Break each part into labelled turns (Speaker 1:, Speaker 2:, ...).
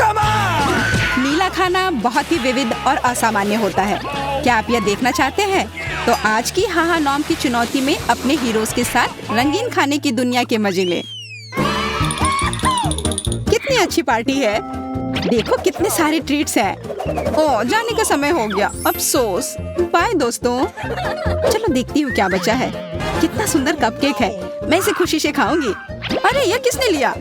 Speaker 1: नीला खाना बहुत ही विविध और असामान्य होता है। क्या आप यह देखना चाहते हैं? तो आज की हाहा नॉम की चुनौती में अपने हीरोज के साथ रंगीन खाने की दुनिया के मजे लें। कितनी अच्छी पार्टी है, देखो कितने सारे ट्रीट्स हैं। ओह, जाने का समय हो गया, अफसोस। बाय दोस्तों। चलो देखती हूँ क्या बचा है। कितना सुंदर कपकेक है, मैं इसे खुशी से खाऊंगी। अरे यह किसने लिया?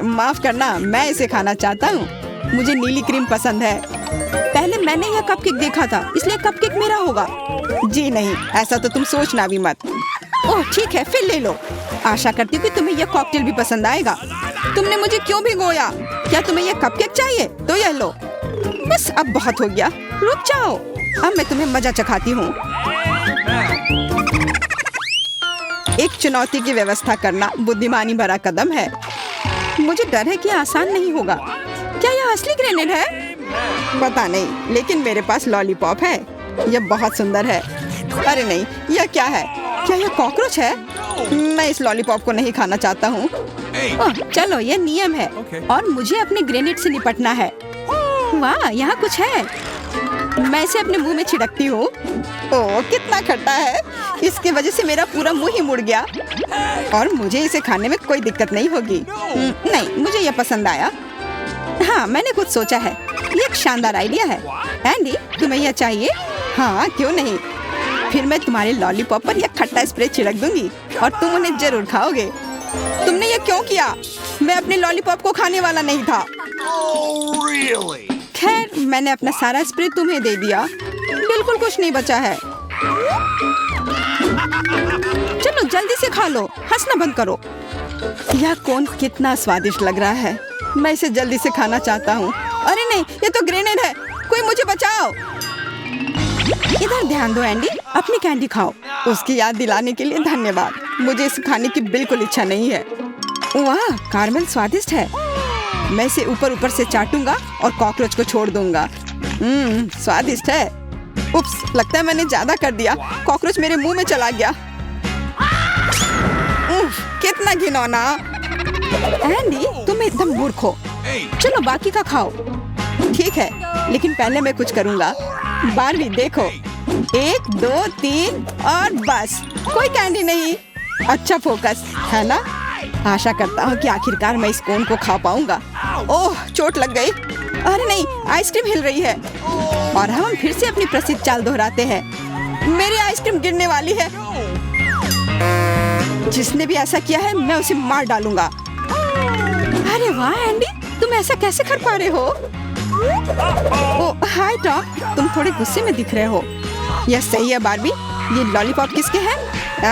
Speaker 1: माफ करना, मैं इसे खाना चाहता हूँ। मुझे नीली क्रीम पसंद है। पहले मैंने यह कपकेक देखा था, इसलिए कपकेक मेरा होगा। जी नहीं, ऐसा तो तुम सोचना भी मत। ओह ठीक है, फिर ले लो। आशा करती हूँ कि तुम्हें यह कॉकटेल भी पसंद आएगा। तुमने मुझे क्यों भिगोया? क्या तुम्हें यह कपकेक चाहिए? तो यह लो। बस अब बहुत हो गया, रुक जाओ। अब मैं तुम्हें मजा चखाती हूँ। एक चुनौती की व्यवस्था करना बुद्धिमानी भरा कदम है। मुझे डर है कि आसान नहीं होगा। क्या यह असली ग्रेनेड है? पता नहीं, लेकिन मेरे पास लॉलीपॉप है। यह बहुत सुंदर है। अरे नहीं, यह क्या है? क्या यह कॉकरोच है? मैं इस लॉलीपॉप को नहीं खाना चाहता हूँ। चलो, यह नियम है और मुझे अपने ग्रेनेड से निपटना है। वाह, यहाँ कुछ है। मैं इसे अपने मुंह में छिड़कती हूँ। ओह, कितना खट्टा है। इसकी वजह से मेरा पूरा मुंह ही मुड़ गया और मुझे इसे खाने में कोई दिक्कत नहीं होगी। नहीं, मुझे यह पसंद आया। हाँ, मैंने कुछ सोचा है। ये एक शानदार आइडिया है। एंडी, तुम्हें यह चाहिए? हाँ, क्यों नहीं। फिर मैं तुम्हारे लॉलीपॉप पर यह खट्टा स्प्रे छिड़क दूंगी और तुम उन्हें जरूर खाओगे। तुमने यह क्यों किया? मैं अपने लॉलीपॉप को खाने वाला नहीं था। खैर, मैंने अपना सारा स्प्रे तुम्हें दे दिया। बिल्कुल कुछ नहीं बचा है। चलो जल्दी से खा लो, हंसना बंद करो। यह कोन कितना स्वादिष्ट लग रहा है। मैं इसे जल्दी से खाना चाहता हूँ। अरे नहीं, ये तो ग्रेनेड है। कोई मुझे बचाओ। इधर ध्यान दो एंडी, अपनी कैंडी खाओ। उसकी याद दिलाने के लिए धन्यवाद। मुझे इसे खाने की बिल्कुल इच्छा नहीं है। वाह, कारमेल स्वादिष्ट है। मैं इसे ऊपर ऊपर से चाटूंगा और कॉकरोच को छोड़ दूंगा। स्वादिष्ट है। उप्स, लगता है मैंने ज्यादा कर दिया। कॉकरोच मेरे मुंह में चला गया। कितना घिनौना। एंडी, तुम एकदम मूर्ख हो। चलो बाकी का खाओ। ठीक है, लेकिन पहले मैं कुछ करूंगा। बारबी देखो, 1 2 3 और बस, कोई कैंडी नहीं। अच्छा फोकस है ना? आशा करता हूँ कि आखिरकार मैं इस कोन को खा पाऊंगा। ओह, चोट लग गई। अरे नहीं, आइसक्रीम हिल रही है। और हम फिर से अपनी प्रसिद्ध चाल दोहराते हैं। मेरी आइसक्रीम गिरने वाली है। जिसने भी ऐसा किया है, मैं उसे मार डालूंगा। अरे वाह एंडी, तुम ऐसा कैसे कर पा रहे हो? ओह हाय टॉम, तुम थोड़े गुस्से में दिख रहे हो। यह सही है बारबी। ये लॉलीपॉप किसके हैं?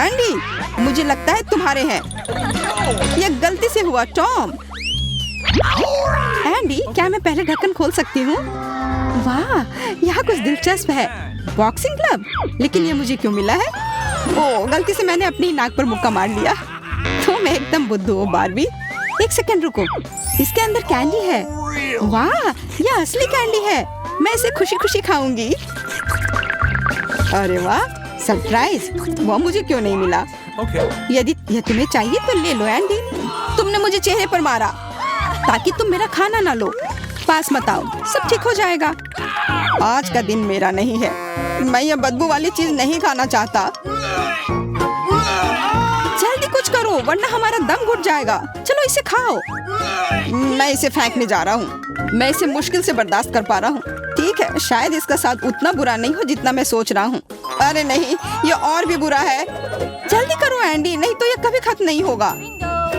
Speaker 1: एंडी, मुझे लगता है तुम्हारे हैं। यह गलती से हुआ टॉम। एंडी, क्या मैं पहले ढक्कन खोल सकती हूँ? वाह, यहाँ कुछ दिलचस्प है। बॉक्सिंग क्लब, लेकिन ये मुझे क्यों मिला है? ओह, गलती से मैंने अपनी नाक पर मुक्का मार लिया। तुम एकदम बुद्धू हो बारबी। एक सेकंड रुको, इसके अंदर कैंडी है। वाह, यह असली कैंडी है। मैं इसे खुशी खुशी खाऊंगी। अरे वाह, सरप्राइज। वो मुझे क्यों नहीं मिला? यदि यह तुम्हें चाहिए तो ले लो एंडी। तुमने मुझे चेहरे पर मारा ताकि तुम मेरा खाना ना लो। पास मत आओ, सब ठीक हो जाएगा। आज का दिन मेरा नहीं है। मैं यह बदबू वाली चीज नहीं खाना चाहता। जल्दी कुछ करो, वरना हमारा दम घुट जाएगा। चलो इसे खाओ। मैं इसे फेंकने जा रहा हूँ। मैं इसे मुश्किल से बर्दाश्त कर पा रहा हूँ। ठीक है, शायद इसका स्वाद उतना बुरा नहीं हो जितना मैं सोच रहा हूँ। अरे नहीं, ये और भी बुरा है। जल्दी करो एंडी, नहीं तो ये कभी खत्म नहीं होगा।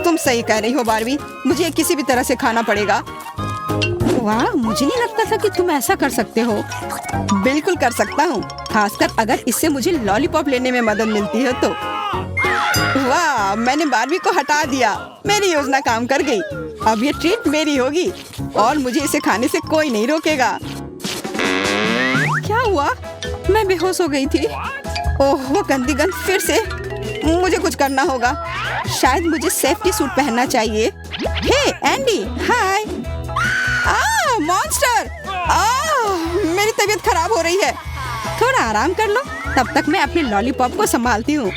Speaker 1: तुम सही कह रही हो बारबी, मुझे ये किसी भी तरह से खाना पड़ेगा। वाह, मुझे नहीं लगता था कि तुम ऐसा कर सकते हो। बिल्कुल कर सकता हूँ, खासकर अगर इससे मुझे लॉलीपॉप लेने में मदद मिलती है तो। वाह, मैंने बारबी को हटा दिया। मेरी योजना काम कर गई। अब ये ट्रीट मेरी होगी और मुझे इसे खाने से कोई नहीं रोकेगा। क्या हुआ? मैं बेहोश हो गई थी। ओह, वो गंदी गंध फिर से। मुझे कुछ करना होगा। शायद मुझे सेफ्टी सूट पहनना चाहिए। हे एंडी, हाय। मॉन्स्टर! मेरी तबीयत खराब हो रही है। थोड़ा आराम कर लो, तब तक मैं अपने लॉलीपॉप को संभालती हूँ।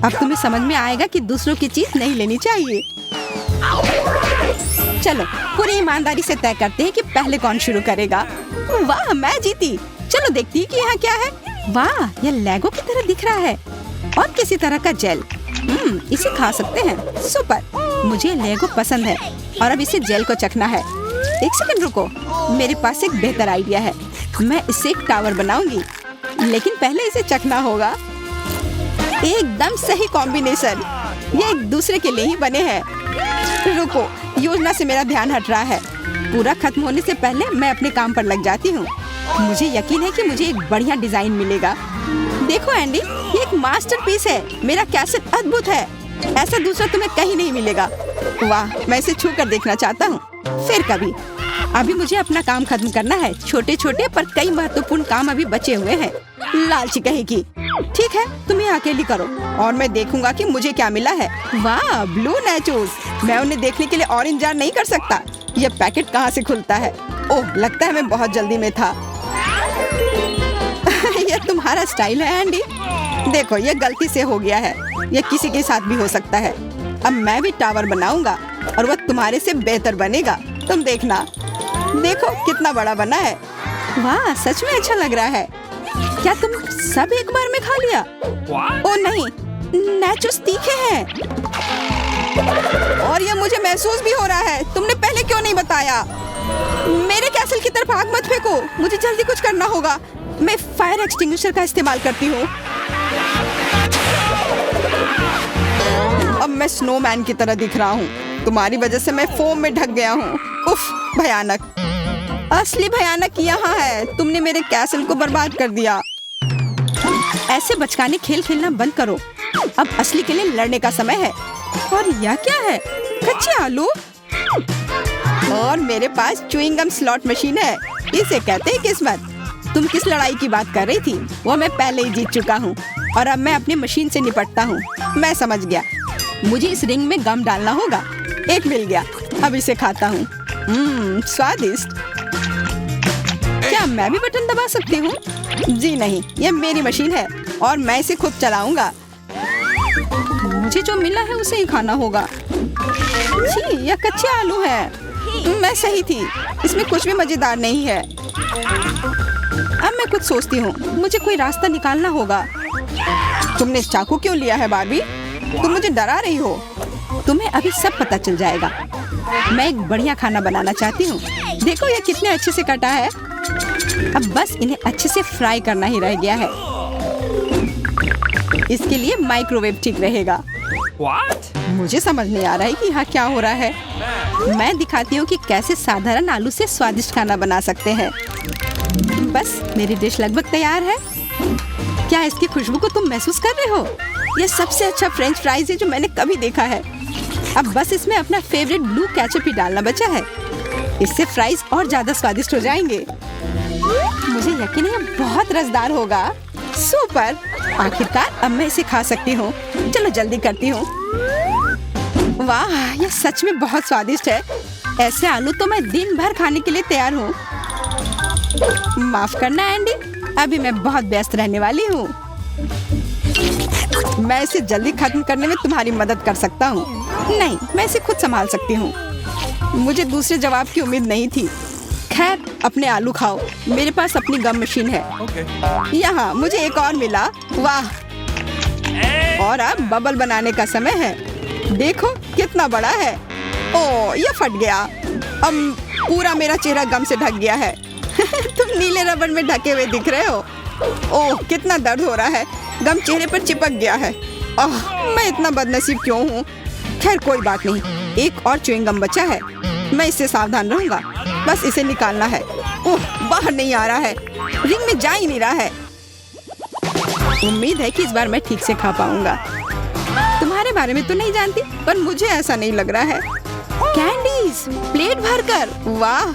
Speaker 1: अब तुम्हें समझ में आएगा कि दूसरों की चीज नहीं लेनी चाहिए। चलो पूरी ईमानदारी से तय करते हैं कि पहले कौन शुरू करेगा। वाह, मैं जीती। चलो देखती हूँ कि यहाँ क्या है। वाह, ये लेगो की तरह दिख रहा है और किसी तरह का जेल। इसे खा सकते हैं। सुपर, मुझे लेगो पसंद है और अब इसे जेल को चखना है। एक सेकंड रुको, मेरे पास एक बेहतर आइडिया है। मैं इससे एक टावर बनाऊंगी, लेकिन पहले इसे चखना होगा। एकदम सही कॉम्बिनेशन, ये एक दूसरे के लिए ही बने हैं। रुको, योजना से मेरा ध्यान हट रहा है। पूरा खत्म होने से पहले मैं अपने काम पर लग जाती हूँ। मुझे यकीन है कि मुझे एक बढ़िया डिजाइन मिलेगा। देखो एंडी, ये एक मास्टरपीस है। मेरा कैसेट अद्भुत है, ऐसा दूसरा तुम्हें कहीं नहीं मिलेगा। वाह, मैं इसे छू कर देखना चाहता हूँ। फिर कभी। अभी मुझे अपना काम खत्म करना है। छोटे छोटे पर कई महत्वपूर्ण काम अभी बचे हुए हैं। लालची कहेगी। ठीक है, तुम ये अकेली करो और मैं देखूंगा कि मुझे क्या मिला है। वाह, ब्लू नैचोस। मैं उन्हें देखने के लिए और इंतजार नहीं कर सकता। ये पैकेट कहाँ से खुलता है? ओह, लगता है मैं बहुत जल्दी में था। ये तुम्हारा स्टाइल है एंडी। देखो, ये गलती से हो गया है। ये किसी के साथ भी हो सकता है। अब मैं भी टावर बनाऊंगा और वह तुम्हारे से बेहतर बनेगा। तुम देखना। देखो कितना बड़ा बना है। वाह, सच में अच्छा लग रहा है। क्या तुम सब एक बार में खा लिया? ओ नहीं, नैचोस तीखे हैं और ये मुझे महसूस भी हो रहा है। तुमने पहले क्यों नहीं बताया? मेरे कैसल की तरफ आग मत फेंको, मुझे जल्दी कुछ करना होगा। मैं फायर एक्सटिंग्विशर का इस्तेमाल करती हूँ। अब मैं स्नोमैन की तरह दिख रहा हूँ। तुम्हारी वजह से मैं फोम में ढक गया हूँ। उफ, भयानक। असली भयानक यहाँ है। तुमने मेरे कैसल को बर्बाद कर दिया। ऐसे बचकाने खेल खेलना बंद करो। अब असली के लिए लड़ने का समय है। और यह क्या है? कच्चे आलू। और मेरे पास च्युइंग गम स्लॉट मशीन है। इसे कहते हैं किस्मत। तुम किस लड़ाई की बात कर रही थी? वो मैं पहले ही जीत चुका हूँ और अब मैं अपनी मशीन से निपटता हूँ। मैं समझ गया, मुझे इस रिंग में गम डालना होगा। एक मिल गया, अब इसे खाता हूँ। स्वादिष्ट। क्या मैं भी बटन दबा सकती हूँ? जी नहीं, ये मेरी मशीन है और मैं इसे खुद चलाऊंगा। मुझे जो मिला है उसे ही खाना होगा। जी, यह कच्चे आलू है। मैं सही थी, इसमें कुछ भी मजेदार नहीं है। अब मैं कुछ सोचती हूँ, मुझे कोई रास्ता निकालना होगा। तुमने चाकू क्यों लिया है बार्बी? तुम मुझे डरा रही हो। तुम्हें अभी सब पता चल जाएगा। मैं एक बढ़िया खाना बनाना चाहती हूँ। देखो ये कितने अच्छे से कटा है। अब बस इन्हें अच्छे से फ्राई करना ही रह गया है। इसके लिए माइक्रोवेव ठीक रहेगा।
Speaker 2: What?
Speaker 1: मुझे समझ नहीं आ रहा है कि यहाँ क्या हो रहा है। मैं दिखाती हूँ कि कैसे साधारण आलू से स्वादिष्ट खाना बना सकते हैं। बस मेरी डिश लगभग तैयार है। क्या इसकी खुशबू को तुम महसूस कर रहे हो? यह सबसे अच्छा फ्रेंच फ्राइज है जो मैंने कभी देखा है। अब बस इसमें अपना फेवरेट ब्लू केचप ही डालना बचा है। इससे फ्राइज और ज्यादा स्वादिष्ट हो जाएंगे। मुझे यकीन है यह बहुत रसदार होगा। सुपर, आखिरकार अब मैं इसे खा सकती हूँ। चलो जल्दी करती हूँ। वाह, यह सच में बहुत स्वादिष्ट है। ऐसे आलू तो मैं दिन भर खाने के लिए तैयार हूँ। माफ करना एंडी, अभी मैं बहुत व्यस्त रहने वाली हूँ। मैं इसे जल्दी खत्म करने में तुम्हारी मदद कर सकता हूँ। नहीं, मैं इसे खुद संभाल सकती हूँ। मुझे दूसरे जवाब की उम्मीद नहीं थी। खैर, अपने आलू खाओ। मेरे पास अपनी गम मशीन है। यहाँ मुझे एक और मिला। वाह, और अब बबल बनाने का समय है। देखो कितना बड़ा है। ओह, यह फट गया। अब पूरा मेरा चेहरा गम से ढक गया है। तुम नीले रबड़ में ढके हुए दिख रहे हो। ओह, कितना दर्द हो रहा है। गम चेहरे पर चिपक गया है। मैं इतना बदनसीब क्यों हूँ? खैर कोई बात नहीं, एक और च्युइंग गम बचा है। मैं इससे सावधान रहूंगा। बस इसे निकालना है। ओह, बाहर नहीं आ रहा है। रिंग में जा ही नहीं रहा है। उम्मीद है कि इस बार मैं ठीक से खा पाऊंगा। तुम्हारे बारे में तो नहीं जानती, पर मुझे ऐसा नहीं लग रहा है। कैंडीज, प्लेट भरकर। वाह,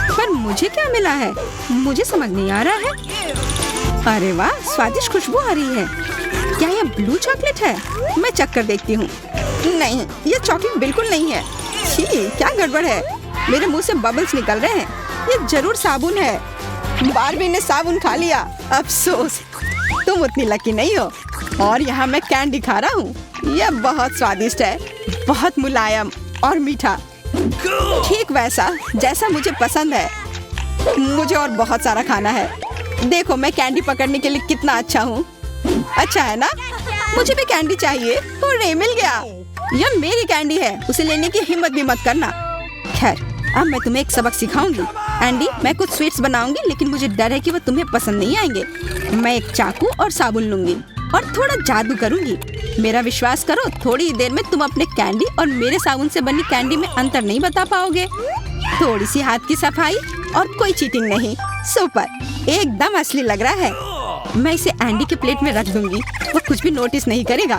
Speaker 1: पर मुझे क्या मिला है? मुझे समझ नहीं आ रहा है। अरे वाह, स्वादिष्ट खुशबू आ रही है। क्या यह ब्लू चॉकलेट है? मैं चख कर देखती हूँ। नहीं, यह चॉकलेट बिल्कुल नहीं है। छी, क्या गड़बड़ है? मेरे मुंह से बबल्स निकल रहे हैं। ये जरूर साबुन है। बार्बी ने साबुन खा लिया। अफसोस, तुम उतनी लकी नहीं हो। और यहाँ मैं कैंडी खा रहा हूँ। यह बहुत स्वादिष्ट है, बहुत मुलायम और मीठा, ठीक वैसा जैसा मुझे पसंद है। मुझे और बहुत सारा खाना है। देखो मैं कैंडी पकड़ने के लिए कितना अच्छा हूँ। अच्छा है ना? मुझे भी कैंडी चाहिए। अरे मिल गया। यह मेरी कैंडी है, उसे लेने की हिम्मत भी मत करना। खैर, अब मैं तुम्हें एक सबक सिखाऊंगी। एंडी, मैं कुछ स्वीट्स बनाऊंगी, लेकिन मुझे डर है कि वो तुम्हें पसंद नहीं आएंगे। मैं एक चाकू और साबुन लूंगी और थोड़ा जादू करूंगी। मेरा विश्वास करो, थोड़ी ही देर में तुम अपने कैंडी और मेरे साबुन से बनी कैंडी में अंतर नहीं बता पाओगे। थोड़ी सी हाथ की सफाई और कोई चीटिंग नहीं। सुपर, एकदम असली लग रहा है। मैं इसे एंडी के प्लेट में रख दूंगी। वो कुछ भी नोटिस नहीं करेगा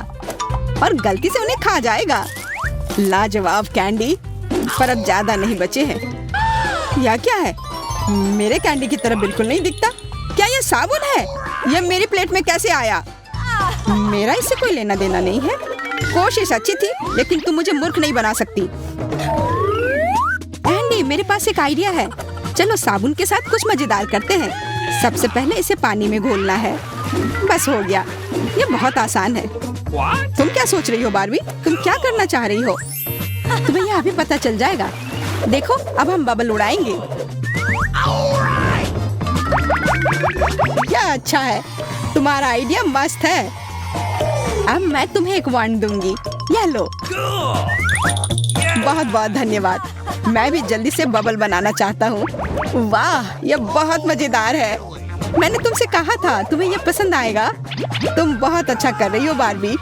Speaker 1: और गलती से उन्हें खा जाएगा। लाजवाब कैंडी, पर अब ज्यादा नहीं बचे हैं। यह क्या है? मेरे कैंडी की तरह बिल्कुल नहीं दिखता। क्या यह साबुन है? यह मेरी प्लेट में कैसे आया? मेरा इससे कोई लेना देना नहीं है। कोशिश अच्छी थी, लेकिन तुम मुझे मूर्ख नहीं बना सकती। एंडी, मेरे पास एक आइडिया है। चलो साबुन के साथ कुछ मजेदार करते हैं। सबसे पहले इसे पानी में घोलना है। बस हो गया। ये बहुत आसान है। तुम क्या सोच रही हो बारबी? तुम क्या करना चाह रही हो? तुम्हें यह अभी पता चल जाएगा। देखो, अब हम बबल उड़ाएंगे। क्या अच्छा है, तुम्हारा आइडिया मस्त है। अब मैं तुम्हें एक वांड दूंगी। यह लो। बहुत बहुत धन्यवाद। मैं भी जल्दी से बबल बनाना चाहता हूँ। वाह, यह बहुत मजेदार है। मैंने तुमसे कहा था तुम्हें यह पसंद आएगा। तुम बहुत अच्छा कर रही हो बारबी।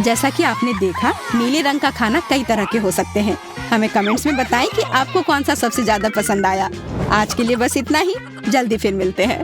Speaker 1: जैसा कि आपने देखा, नीले रंग का खाना कई तरह के हो सकते हैं। हमें कमेंट्स में बताएं कि आपको कौन सा सबसे ज्यादा पसंद आया। आज के लिए बस इतना ही। जल्दी फिर मिलते हैं।